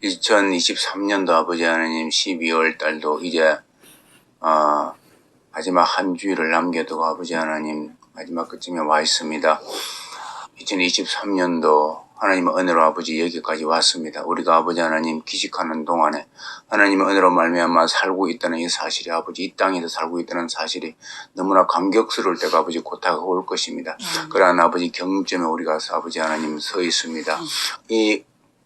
2023년도 아버지 하나님 12월 달도 이제 마지막 한 주일을 남겨두고 아버지 하나님 마지막 끝쯤에 와 있습니다. 2023년도 하나님의 은혜로 아버지 여기까지 왔습니다. 우리가 아버지 하나님 기식하는 동안에 하나님의 은혜로 말미암아 살고 있다는 이 사실이 아버지 이 땅에서 살고 있다는 사실이 너무나 감격스러울 때가 아버지 곧 다가올 것입니다. 그러한 아버지 경점에 우리가 아버지 하나님 서 있습니다. 이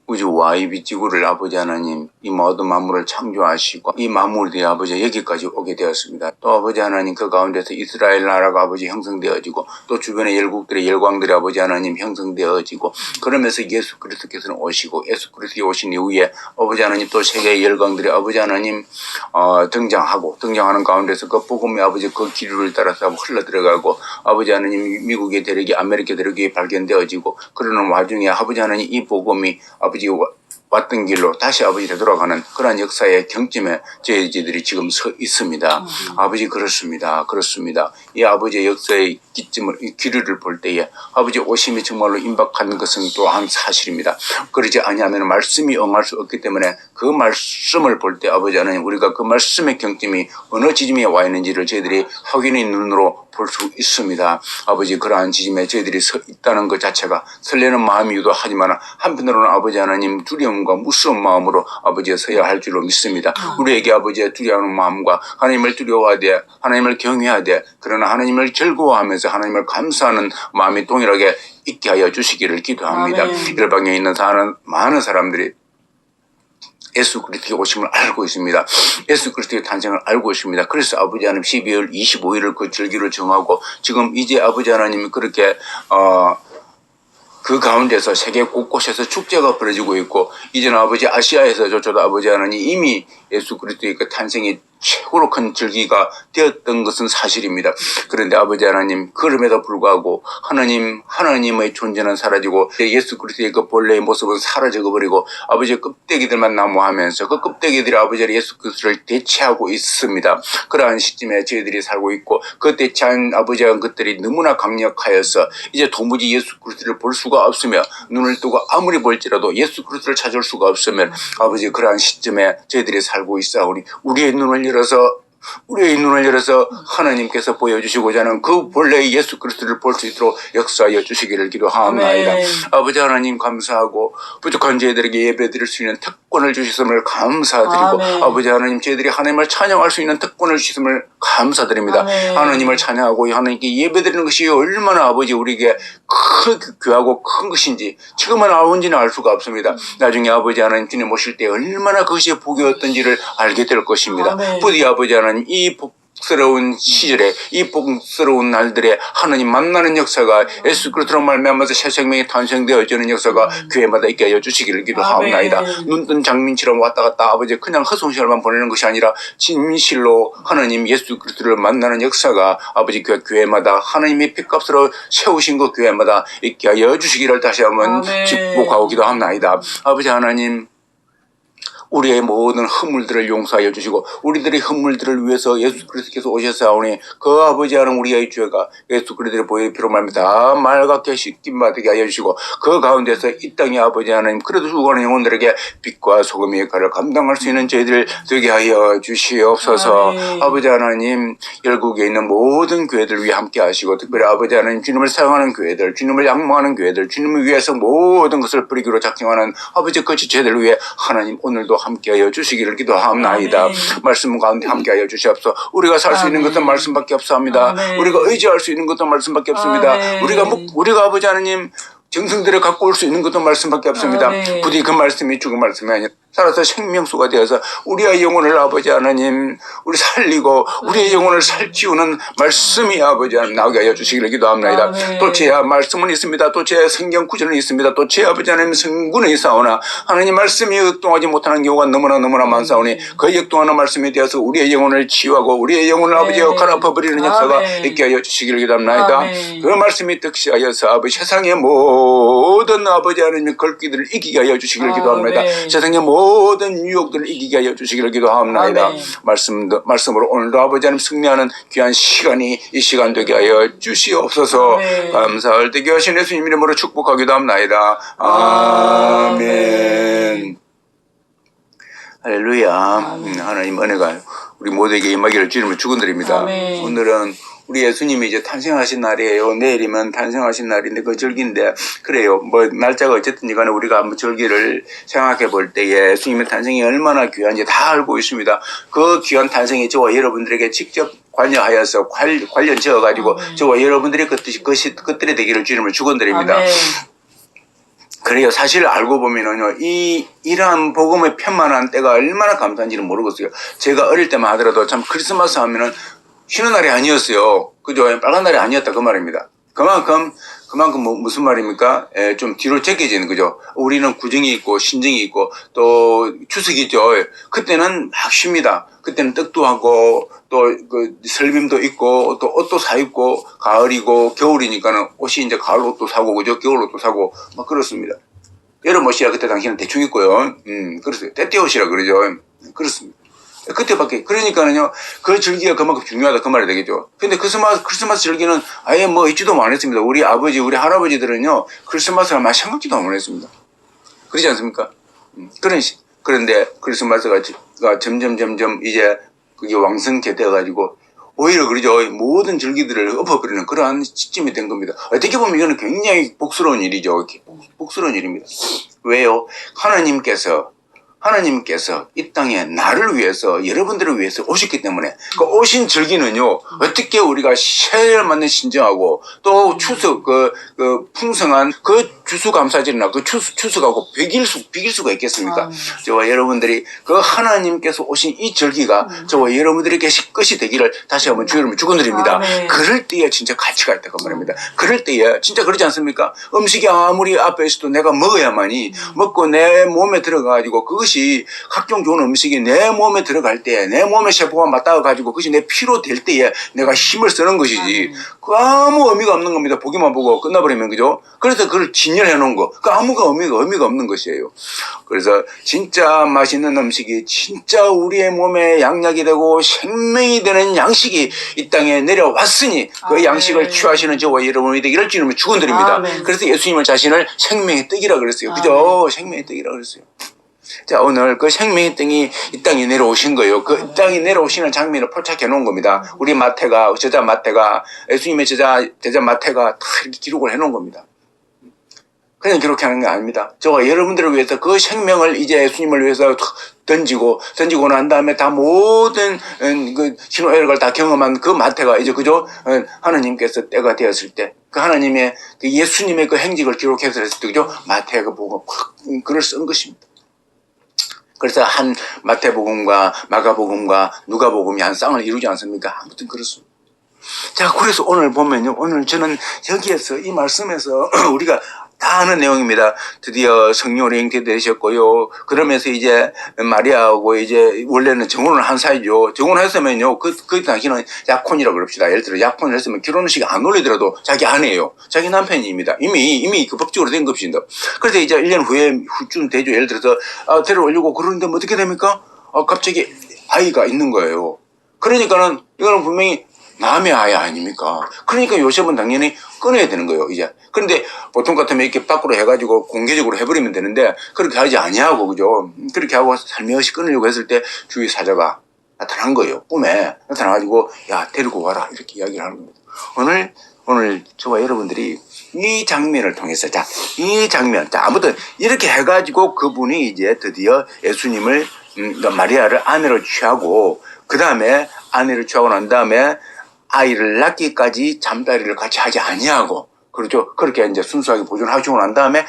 우주와 이 지구를 아버지 하나님 이 모든 만물을 창조하시고 이 만물들이 아버지 여기까지 오게 되었습니다. 또 아버지 하나님 그 가운데서 이스라엘 나라가 아버지 형성되어지고 또 주변의 열국들의 열광들이 아버지 하나님 형성되어지고 그러면서 예수 그리스도께서는 오시고 예수 그리스도 오신 이후에 아버지 하나님 또 세계의 열광들이 아버지 하나님 등장하는 가운데서 그 복음이 아버지 그 기류를 따라서 흘러들어가고 아버지 하나님 미국의 대륙이 아메리카 대륙이 발견되어지고 그러는 와중에 아버지 하나님 이 복음이 아버지 왔던 길로 다시 아버지 되돌아가는 그러한 역사의 경점에 저희들이 지금 서 있습니다. 아버지 그렇습니다. 이 아버지의 역사의 이 기류를 볼 때에 아버지 오심이 정말로 임박한 것은 또한 사실입니다. 그러지 아니하면 말씀이 응할 수 없기 때문에 그 말씀을 볼 때 아버지 하나님 우리가 그 말씀의 경점이 어느 지점에 와 있는지를 저희들이 확인의 눈으로 볼 수 있습니다. 아버지 그러한 지점에 저희들이 서 있다는 것 자체가 설레는 마음이 유도하지만 한편으로는 아버지 하나님 두려움과 무서운 마음으로 아버지에 서야 할 줄로 믿습니다. 우리에게 아버지의 두려워하는 마음과 하나님을 두려워하되 하나님을 경외하되 그러나 하나님을 즐거워하면서 하나님을 감사하는 마음이 동일하게 있게 하여 주시기를 기도합니다. 일방에 있는 많은 사람들이 예수 그리스도의 오심을 알고 있습니다. 예수 그리스도의 탄생을 알고 있습니다. 그래서 아버지 하나님 12월 25일을 그 절기를 정하고 지금 이제 아버지 하나님이 그렇게 그 가운데서 세계 곳곳에서 축제가 벌어지고 있고 이제는 아버지 아시아에서조차도 아버지 하나님 이미 예수 그리스도의 그 탄생이 최고로 큰 절기가 되었던 것은 사실입니다. 그런데 아버지 하나님 그럼에도 불구하고 하나님의 존재는 사라지고 예수 그리스도의 그 본래의 모습은 사라져버리고 아버지의 껍데기들만 나무하면서 그 껍데기들이 아버지 예수 그리스도를 대체하고 있습니다. 그러한 시점에 저희들이 살고 있고 그 대체한 아버지의 것들이 너무나 강력하여서 이제 도무지 예수 그리스도를 볼 수가 없으며 눈을 뜨고 아무리 볼지라도 예수 그리스도를 찾을 수가 없으면 아버지 그러한 시점에 저희들이 살고 있사오니 우리의 눈을 열어서 하나님께서 보여주시고자 하는 그 본래의 예수 그리스도를 볼 수 있도록 역사하여 주시기를 기도하옵나이다. 아버지 하나님 감사하고 부족한 저희들에게 예배드릴 수 있는 특권을 주셨음을 감사드리고 아버지 하나님 저희들이 하나님을 찬양할 수 있는 특권을 주셨음을 감사드립니다. 하나님을 찬양하고 하나님께 예배드리는 것이 얼마나 아버지 우리에게 귀하고 큰 것인지 지금은 아버지는 알 수가 없습니다. 나중에 아버지 하나님 주님 오실 때 얼마나 그것이 복이었던지를 알게 될 것입니다. 부디 아버지 하나님 이 복스러운 시절에 이 복스러운 날들에 하나님 만나는 역사가 예수 그리스도로 말미암아서 새 생명이 탄생되어지는 역사가 교회마다 있게 하여 주시기를 기도하옵나이다. 눈뜬 장민처럼 왔다 갔다 아버지 그냥 허송시간만 보내는 것이 아니라 진실로 하나님 예수 그리스도를 만나는 역사가 아버지 교회마다 하나님의 핏값으로 세우신 그 교회마다 있게 하여 주시기를 다시 한번 축복하고 기도하옵나이다. 아버지 하나님 우리의 모든 허물들을 용서하여 주시고 우리들의 허물들을 위해서 예수 그리스도께서 오셨사오니 그 아버지 하나님 우리의 죄가 예수 그리스도의 보혈의 피로 말미암아 다 맑게 씻김 받게 하여 주시고 그 가운데서 이 땅의 아버지 하나님 그래도 죽어가는 영혼들에게 빛과 소금의 역할을 감당할 수 있는 저희들 되게 하여 주시옵소서. 아버지 하나님 열국에 있는 모든 교회들 위해 함께 하시고 특별히 아버지 하나님 주님을 사랑하는 교회들 주님을仰望하는 교회들 주님을 위해서 모든 것을 뿌리기로 작정하는 아버지 그 지체들을 위해 하나님 오늘도 함께하여 주시기를 기도하옵나이다. 말씀 가운데 함께하여 주시옵소서. 우리가 살 수 있는 것은 말씀밖에 없사옵니다. 우리가 의지할 수 있는 것도 말씀밖에 없습니다. 우리가 아버지 하나님 정성들을 갖고 올 수 있는 것도 말씀밖에 없습니다. 부디 그 말씀이 죽은 말씀이 아니라 살아서 생명수가 되어서 우리의 영혼을 아버지 하나님 우리 살리고 우리의 영혼을 살찌우는 말씀이 아버지 하나님 나오게 하여 주시기를 기도합니다. 또 제 말씀은 있습니다. 또 제 성경 구절은 있습니다. 또 제 아버지 하나님 성구는 있사오나 하나님 말씀이 역동하지 못하는 경우가 너무나 많사오니 그 역동하는 말씀이 되어서 우리의 영혼을 치유하고 우리의 영혼을 아버지와 갈아엎어버리는 역사가 있게 하여 주시기를 기도합니다. 그 말씀이 득시하여서 아버지 세상의 모든 아버지 하나님의 걸기들을 이기게 하여 주시기를 기도합니다. 세상의 모든 유혹들을 이기게 하여 주시기를 기도하옵나이다. 말씀으로 오늘도 아버지 하나님 승리하는 귀한 시간이 이 시간 되게 하여 주시옵소서. 감사할 때게 하신 예수님 이름으로 축복하기도 합나이다. 아멘. 할렐루야. 하나님 은혜가 우리 모두에게 임하기를 주님을 축원드립니다. 아멘. 오늘은 우리 예수님이 이제 탄생하신 날이에요. 내일이면 탄생하신 날인데 그 절기인데 그래요. 뭐 날짜가 어쨌든 간에 우리가 한번 절기를 생각해 볼 때 예수님의 탄생이 얼마나 귀한지 다 알고 있습니다. 그 귀한 탄생이 저와 여러분들에게 직접 관여하여서 관련 지어가지고 저와 여러분들의 것들이 되기를 주님을 축원드립니다. 아멘. 그래요. 사실 알고 보면은요, 이러한 복음의 편만한 때가 얼마나 감사한지는 모르겠어요. 제가 어릴 때만 하더라도 참 크리스마스 하면은 쉬는 날이 아니었어요. 그죠? 빨간 날이 아니었다. 그 말입니다. 그만큼 무슨 말입니까? 좀 뒤로 제껴지는 거죠. 우리는 구정이 있고 신정이 있고 또 추석이 있죠. 그때는 막 쉽니다. 그때는 떡도 하고 또 그 설빔도 있고 또 옷도 사 입고 가을이고 겨울이니까는 옷이 이제 가을 옷도 사고 그죠? 겨울 옷도 사고 막 그렇습니다. 여름 옷이야 그때 당시는 대충 입고요. 그렇습니다. 때때 옷이라 그러죠. 그렇습니다. 그때밖에 그러니까는요 그 절기가 그만큼 중요하다 그 말이 되겠죠. 근데 크리스마스 절기는 아예 뭐 있지도 않았습니다. 우리 아버지 우리 할아버지들은요 크리스마스를 막 생각지도 않았습니다. 그러지 않습니까? 그런데 크리스마스가 점점 이제 그게 왕성케 되어가지고 오히려 그러죠. 모든 절기들을 엎어버리는 그러한 시점이 된 겁니다. 어떻게 보면 이거는 굉장히 복스러운 일이죠. 복스러운 일입니다. 왜요? 하나님께서 이 땅에 나를 위해서 여러분들을 위해서 오셨기 때문에 그 오신 절기는요 어떻게 우리가 새해를 맞는 신정하고 또 추석 그 풍성한 그 추수감사절이나 그 추석하고 비길 수가 있겠습니까? 저와 여러분들이 그 하나님께서 오신 이 절기가 저와 여러분들에게 끝이 되기를 다시 한번 주 여러분 축원드립니다. 그럴 때에 진짜 가치가 있다 그 말입니다. 그럴 때에 진짜 그러지 않습니까? 음식이 아무리 앞에 있어도 내가 먹어야만이 먹고 내 몸에 들어가가지고 그것이 각종 좋은 음식이 내 몸에 들어갈 때 내 몸의 세포가 맞닿아가지고 그것이 내 피로 될 때에 내가 힘을 쓰는 것이지 그 아무 의미가 없는 겁니다. 보기만 보고 끝나버리면 그죠? 그래서 그걸 진열해 놓은 거 그 아무가 의미가 없는 것이에요. 그래서 진짜 맛있는 음식이 진짜 우리의 몸에 양약이 되고 생명이 되는 양식이 이 땅에 내려왔으니 그 양식을 취하시는 저와 여러분이 되기를 주님을 축원드립니다. 그래서 예수님을 자신을 생명의 떡이라 그랬어요. 그죠? 생명의 떡이라 그랬어요. 자, 오늘 그 생명의 떡이 이 땅에 내려오신 거예요. 그 땅에 내려오시는 장면을 포착해 놓은 겁니다. 우리 저자 마태가, 예수님의 제자 마태가 다 이렇게 기록을 해 놓은 겁니다. 그냥 기록하는 게 아닙니다. 저와 여러분들을 위해서 그 생명을 이제 예수님을 위해서 던지고 난 다음에 다 모든 그 신호애락을 다 경험한 그 마태가 이제 그죠? 하나님께서 때가 되었을 때 그 하나님의 그 예수님의 그 행직을 기록해서 했을 때 그죠? 마태가 보고 글을 쓴 것입니다. 그래서 한 마태복음과 마가복음과 누가복음이 한 쌍을 이루지 않습니까? 아무튼 그렇습니다. 자, 그래서 오늘 보면요. 오늘 저는 여기에서 이 말씀에서 우리가 다 아는 내용입니다. 드디어 성령으로 잉태되셨고요. 그러면서 이제 마리아하고 이제 원래는 정혼을 한 사이죠. 정혼을 했으면요. 그 당시는 약혼이라고 그럽시다. 예를 들어 약혼을 했으면 결혼식 안 올리더라도 자기 아내예요. 자기 남편입니다. 이미 그 법적으로 된 것입니다. 그래서 이제 1년 후쯤 되죠. 예를 들어서 데려오려고 그러는데 뭐 어떻게 됩니까? 갑자기 아이가 있는 거예요. 그러니까는 이거는 분명히 남의 아이 아닙니까? 그러니까 요셉은 당연히 끊어야 되는 거예요, 이제. 그런데 보통 같으면 이렇게 밖으로 해가지고 공개적으로 해버리면 되는데 그렇게 하지 아니하고, 그죠? 그렇게 하고 살며시 끊으려고 했을 때 주위 사자가 나타난 거예요. 꿈에 나타나가지고 야, 데리고 와라. 이렇게 이야기를 하는 겁니다. 오늘 저와 여러분들이 이 장면을 통해서 이 장면 아무튼 이렇게 해가지고 그분이 이제 드디어 예수님을 그러니까 마리아를 아내로 취하고 그 다음에 아내를 취하고 난 다음에 아이를 낳기까지 잠자리를 같이 하지 아니하고 그렇죠. 그렇게 이제 순수하게 보존하시고 난 다음에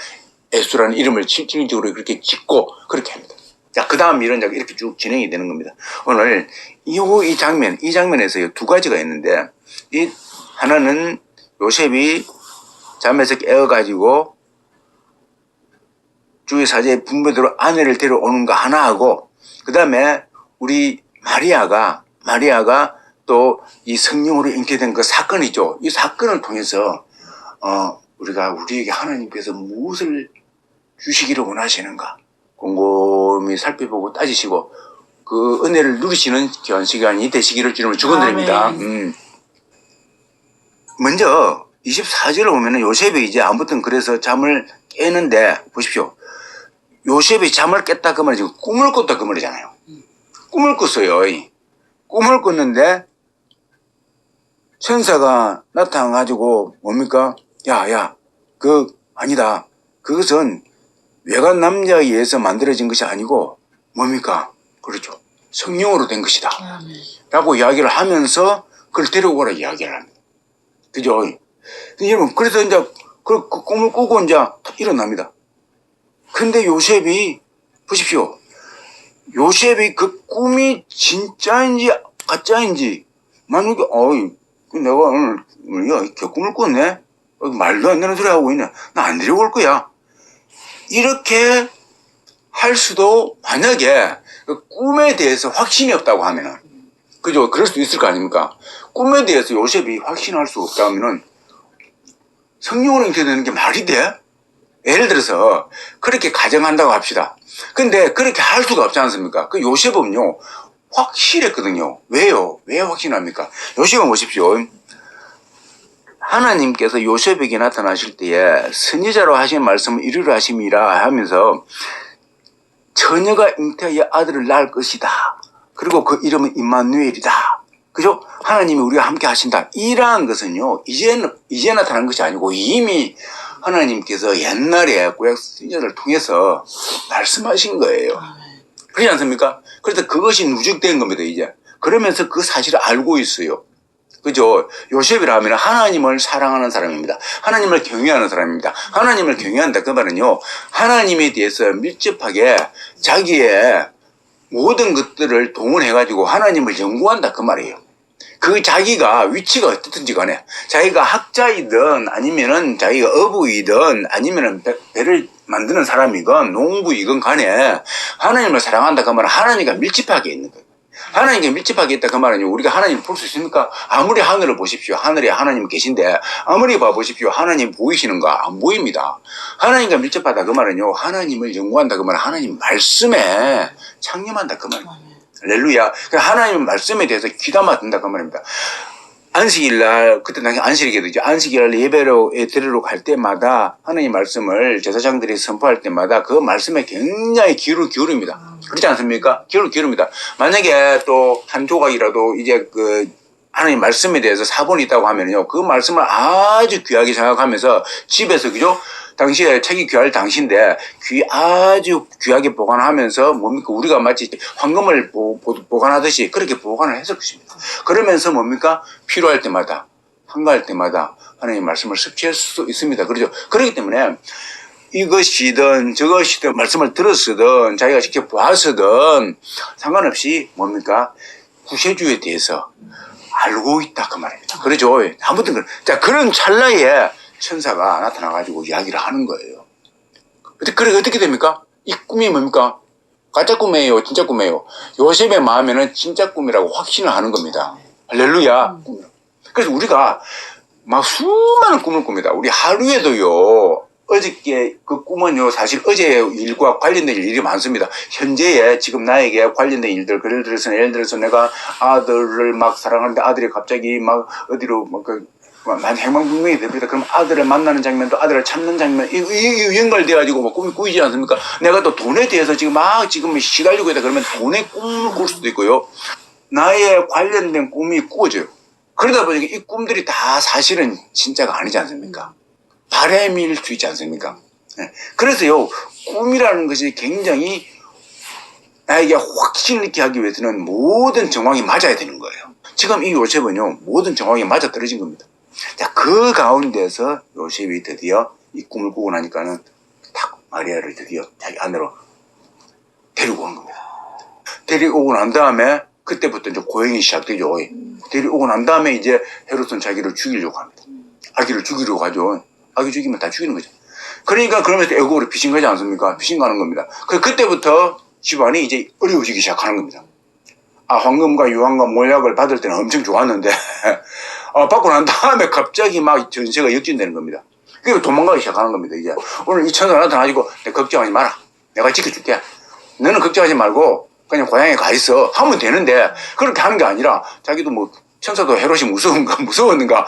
예수라는 이름을 실질적으로 그렇게 짓고 그렇게 합니다. 자, 그 다음 이런 이렇게 쭉 진행이 되는 겁니다. 오늘 이 장면에서 두 가지가 있는데 이 하나는 요셉이 잠에서 깨어가지고 주의 사제의 분부대로 아내를 데려오는 거 하나하고 그 다음에 우리 마리아가 또 이 성령으로 잉태된 그 사건이죠. 이 사건을 통해서 우리에게 하나님께서 무엇을 주시기를 원하시는가 곰곰이 살펴보고 따지시고 그 은혜를 누리시는 귀한 시간이 되시기를 주님을 축원드립니다. 먼저 24절을 보면은 요셉이 이제 아무튼 그래서 잠을 깨는데 보십시오. 요셉이 잠을 깼다 그 말이지 꿈을 꿨다 그 말이잖아요. 꿈을 꿨어요. 꿈을 꿨는데 천사가 나타나가지고 뭡니까? 야, 아니다. 그것은 외간 남자에 의해서 만들어진 것이 아니고 뭡니까? 그렇죠. 성령으로 된 것이다. 라고 이야기를 하면서 그걸 데려오라 이야기를 합니다. 그죠? 여러분, 그래서 이제 그 꿈을 꾸고 이제 일어납니다. 근데 요셉이, 보십시오. 요셉이 그 꿈이 진짜인지 가짜인지, 만약에, 내가 오늘, 꿈을 꿨네? 말도 안 되는 소리 하고 있네. 나 안 데려올 거야. 이렇게 할 수도 만약에 그 꿈에 대해서 확신이 없다고 하면은, 그죠? 그럴 수도 있을 거 아닙니까? 꿈에 대해서 요셉이 확신할 수 없다면은 성령으로 잉태되는 게 말이 돼? 예를 들어서 그렇게 가정한다고 합시다. 근데 그렇게 할 수가 없지 않습니까? 그 요셉은요 확실했거든요. 왜요? 왜 확신합니까? 요셉은 보십시오. 하나님께서 요셉에게 나타나실 때에 선지자로 하신 말씀을 이루려 하심이라 하면서 처녀가 잉태하여 아들을 낳을 것이다. 그리고 그 이름은 임마누엘이다. 그죠? 하나님이 우리가 함께 하신다. 이러한 것은요, 이제 나타난 것이 아니고 이미 하나님께서 옛날에 구약 선지자를 통해서 말씀하신 거예요. 그렇지 않습니까? 그래서 그것이 누적된 겁니다, 이제. 그러면서 그 사실을 알고 있어요. 그죠? 요셉이라 하면 하나님을 사랑하는 사람입니다. 하나님을 경외하는 사람입니다. 하나님을 경외한다. 그 말은요, 하나님에 대해서 밀접하게 자기의 모든 것들을 동원해가지고 하나님을 연구한다. 그 말이에요. 그 자기가 위치가 어떻든지 간에 자기가 학자이든 아니면은 자기가 어부이든 아니면은 배를 만드는 사람이건 농부이건 간에 하나님을 사랑한다. 그 말은 하나님과 밀접하게 있는 거예요. 하나님께 밀접하게 있다 그 말은 우리가 하나님을 볼 수 있습니까? 아무리 하늘을 보십시오. 하늘에 하나님 계신데 아무리 봐보십시오. 하나님 보이시는가? 안 보입니다. 하나님과 밀접하다 그 말은요. 하나님을 연구한다 그 말은 하나님 말씀에 창념한다 그 말입니다. 할렐루야. 하나님 말씀에 대해서 귀담아 듣는다 그 말입니다. 안식일날, 그때 당시 안식일이겠죠. 안식일날 예배로 드리러 갈 때마다 하나님 말씀을 제사장들이 선포할 때마다 그 말씀에 굉장히 귀를 기울입니다. 그렇지 않습니까? 귀를 기울입니다. 만약에 또 한 조각이라도 이제 그 하나님 말씀에 대해서 사본이 있다고 하면요. 그 말씀을 아주 귀하게 생각하면서 집에서, 그죠? 당시에 책이 귀할 당시인데 아주 귀하게 보관하면서 뭡니까? 우리가 마치 황금을 보관하듯이 그렇게 보관을 했을 것입니다. 그러면서 뭡니까? 필요할 때마다, 한가할 때마다 하나님 말씀을 섭취할 수 있습니다. 그렇죠? 그렇기 때문에 이것이든 저것이든 말씀을 들었으든 자기가 직접 보았으든 상관없이 뭡니까? 구세주에 대해서 알고 있다 그 말입니다. 그렇죠? 아무튼 자, 그런 찰나에 천사가 나타나가지고 이야기를 하는 거예요. 그래 어떻게 됩니까? 이 꿈이 뭡니까? 가짜 꿈이에요? 진짜 꿈이에요? 요셉의 마음에는 진짜 꿈이라고 확신을 하는 겁니다. 할렐루야. 그래서 우리가 막 수많은 꿈을 꿉니다. 우리 하루에도요. 어저께 그 꿈은요. 사실 어제 일과 관련된 일이 많습니다. 현재에 지금 나에게 관련된 일들, 예를 들어서 내가 아들을 막 사랑하는데 아들이 갑자기 막 어디로 막 난 행방불명이 됩니다. 그럼 아들을 만나는 장면도 아들을 찾는 장면, 이 연결돼가지고 뭐 꿈이 꾸이지 않습니까? 내가 또 돈에 대해서 지금 시달리고 있다 그러면 돈의 꿈을 꿀 수도 있고요. 나의 관련된 꿈이 꾸어져요. 그러다 보니까 이 꿈들이 다 사실은 진짜가 아니지 않습니까? 바람일 수 있지 않습니까? 그래서요, 꿈이라는 것이 굉장히 나에게 확신을 있게 하기 위해서는 모든 정황이 맞아야 되는 거예요. 지금 이 요셉은요, 모든 정황이 맞아 떨어진 겁니다. 자, 그 가운데서 요셉이 드디어 이 꿈을 꾸고 나니까는 딱 마리아를 드디어 자기 안으로 데리고 온 겁니다. 데리고 난 다음에 그때부터 이제 고행이 시작되죠. 데리고 난 다음에 이제 헤롯은 자기를 죽이려고 합니다. 아기를 죽이려고 하죠. 아기 죽이면 다 죽이는 거죠. 그러니까 그러면서 애국으로 피신 가지 않습니까? 피신 가는 겁니다. 그때부터 집안이 이제 어려워지기 시작하는 겁니다. 황금과 유황과 몰약을 받을 때는 엄청 좋았는데 받고 난 다음에 갑자기 막 전세가 역전되는 겁니다. 그리고 도망가기 시작하는 겁니다. 이제 오늘 이 천사가 나타나가지고 걱정하지 마라. 내가 지켜줄게. 너는 걱정하지 말고 그냥 고향에 가 있어. 하면 되는데 그렇게 하는 게 아니라 자기도 뭐 천사도 헤롯이 무서웠는가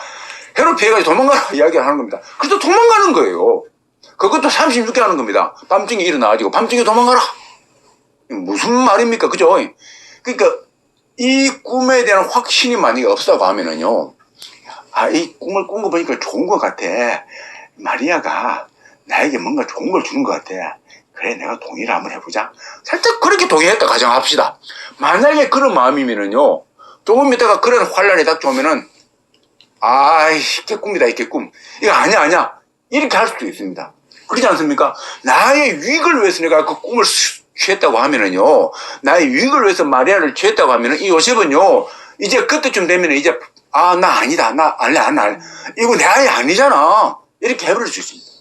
헤롯 피해가지고 도망가라 이야기를 하는 겁니다. 그래서 도망가는 거예요. 그것도 36개 하는 겁니다. 밤중에 일어나가지고 밤중에 도망가라. 무슨 말입니까? 그죠? 그러니까 이 꿈에 대한 확신이 만약에 없다고 하면은요, 아, 이 꿈을 꾼 거 보니까 좋은 것 같아. 마리아가 나에게 뭔가 좋은 걸 주는 것 같아. 그래, 내가 동의를 한번 해보자. 살짝 그렇게 동의했다 가정합시다. 만약에 그런 마음이면은요, 조금 있다가 그런 환란이 닥쳐오면은, 아이, 깨꿈이다, 이게 꿈. 이거 아니야. 이렇게 할 수도 있습니다. 그렇지 않습니까? 나의 유익을 위해서 내가 그 꿈을 취했다고 하면은요, 나의 유익을 위해서 마리아를 취했다고 하면은, 이 요셉은요, 이제 그때쯤 되면은 이제, 아, 나 아니다. 나 안 할래. 이거 내 아이 아니잖아. 이렇게 해버릴 수 있습니다.